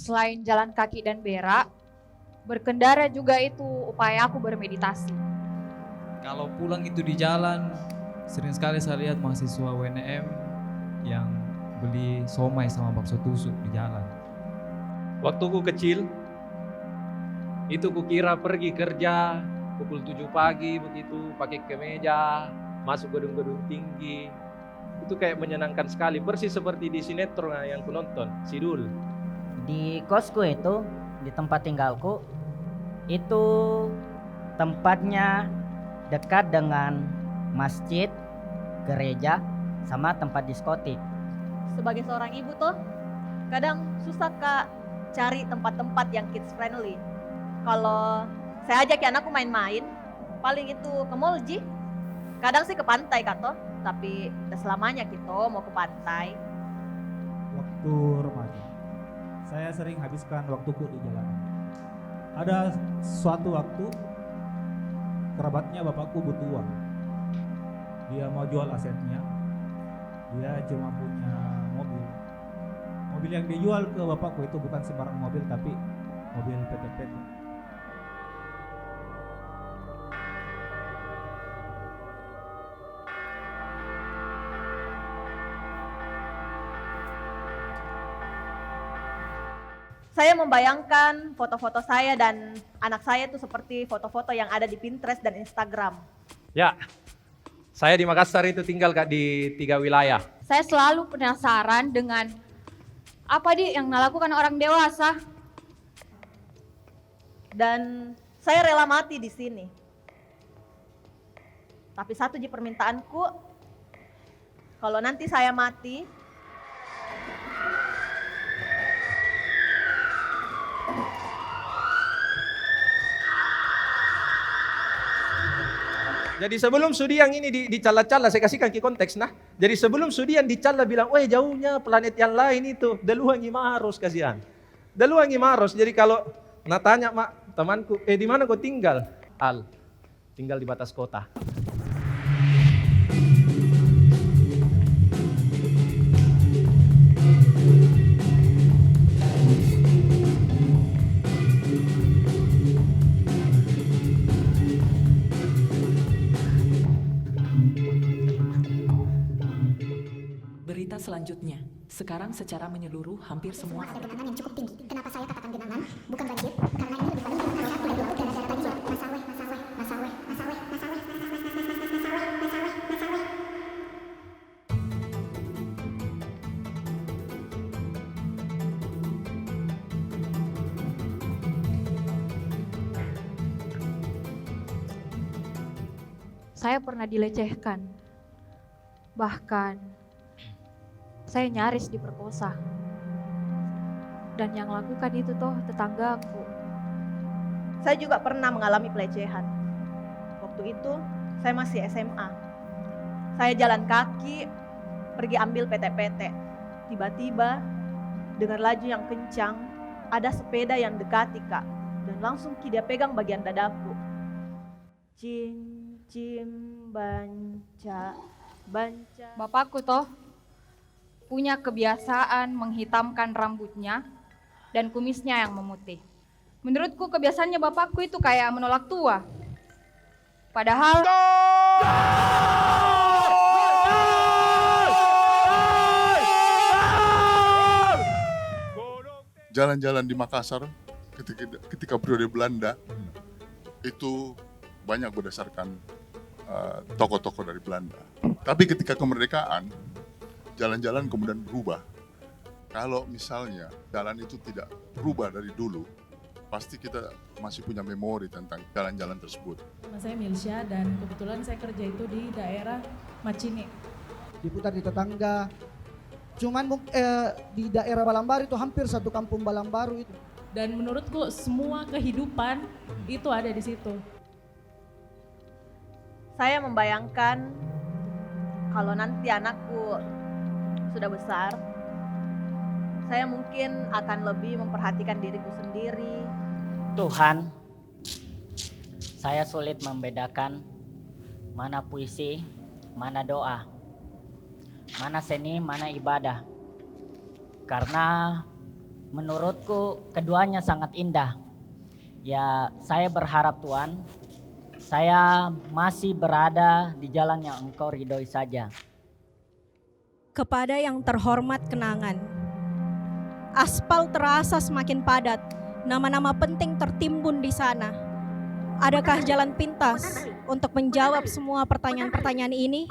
Selain jalan kaki dan berak, berkendara juga itu upaya aku bermeditasi. Kalau pulang itu di jalan, sering sekali saya lihat mahasiswa WNM yang beli somai sama bakso tusuk di jalan. Waktu ku kecil, itu kukira pergi kerja pukul 7 pagi begitu, pakai kemeja, masuk gedung-gedung tinggi. Itu kayak menyenangkan sekali, persis seperti di sinetron yang ku nonton, Sidul. Di kosku itu, di tempat tinggalku, itu tempatnya dekat dengan masjid, gereja, sama tempat diskotik. Sebagai seorang ibu tuh, kadang susah Kak cari tempat-tempat yang kids friendly. Kalau saya ajak anakku main-main, paling itu ke mall Ji. Kadang sih ke pantai Kak toh, tapi tidak selamanya gitu mau ke pantai. Waktu remaja, saya sering habiskan waktuku di jalanan. Ada suatu waktu, kerabatnya bapakku butuh uang. Dia mau jual asetnya, dia cuma punya mobil. Mobil yang dijual ke bapakku itu bukan sembarang mobil, tapi mobil PT-PT. Saya membayangkan foto-foto saya dan anak saya itu seperti foto-foto yang ada di Pinterest dan Instagram. Ya, saya di Makassar itu tinggal Kak di 3 wilayah. Saya selalu penasaran dengan apa yang dilakukan orang dewasa. Dan saya rela mati di sini. Tapi satu Ji permintaanku, kalau nanti saya mati, Jadi sebelum Sudiang ini dicala-cala, saya kasihkan ke konteks nah. Jadi sebelum Sudiang dicala bilang, weh jauhnya planet yang lain itu, Deluang Imaros kasihan. Deluang Imaros, jadi kalau tanya mak temanku, di mana kau tinggal? Al, tinggal di batas kota. Berita selanjutnya, sekarang secara menyeluruh hampir semua ada genangan yang cukup tinggi. Kenapa saya katakan genangan, bukan banjir? Karena ini lebih banyak dari satu dari 20 gara-gara banjir. Masaweh. Saya pernah dilecehkan. Bahkan saya nyaris diperkosa. Dan yang lakukan itu toh tetanggaku. saya juga pernah mengalami pelecehan. Waktu itu saya masih SMA. Saya jalan kaki pergi ambil PT-PT. Tiba-tiba dengan laju yang kencang ada sepeda yang dekati Kak. Dan langsung dia pegang bagian dadaku. Cim banca. Bapakku toh punya kebiasaan menghitamkan rambutnya dan kumisnya yang memutih. Menurutku kebiasaannya bapakku itu kayak menolak tua. Padahal jalan-jalan di Makassar ketika periode Belanda itu banyak berdasarkan tokoh-tokoh dari Belanda. Tapi ketika kemerdekaan, jalan-jalan kemudian berubah. Kalau misalnya jalan itu tidak berubah dari dulu, pasti kita masih punya memori tentang jalan-jalan tersebut. Nama saya Milsya dan kebetulan saya kerja itu di daerah Macini. Diputar di tetangga. Cuman di daerah Balambaru itu hampir satu kampung Balambaru itu. Dan menurutku semua kehidupan itu ada di situ. Saya membayangkan kalau nanti anakku sudah besar, saya mungkin akan lebih memperhatikan diriku sendiri. Tuhan, saya sulit membedakan mana puisi, mana doa, mana seni, mana ibadah. Karena menurutku keduanya sangat indah. Ya, saya berharap Tuhan, saya masih berada di jalan yang Engkau ridhoi saja. Kepada yang terhormat kenangan, aspal terasa semakin padat, nama-nama penting tertimbun di sana. Adakah jalan pintas untuk menjawab semua pertanyaan-pertanyaan ini?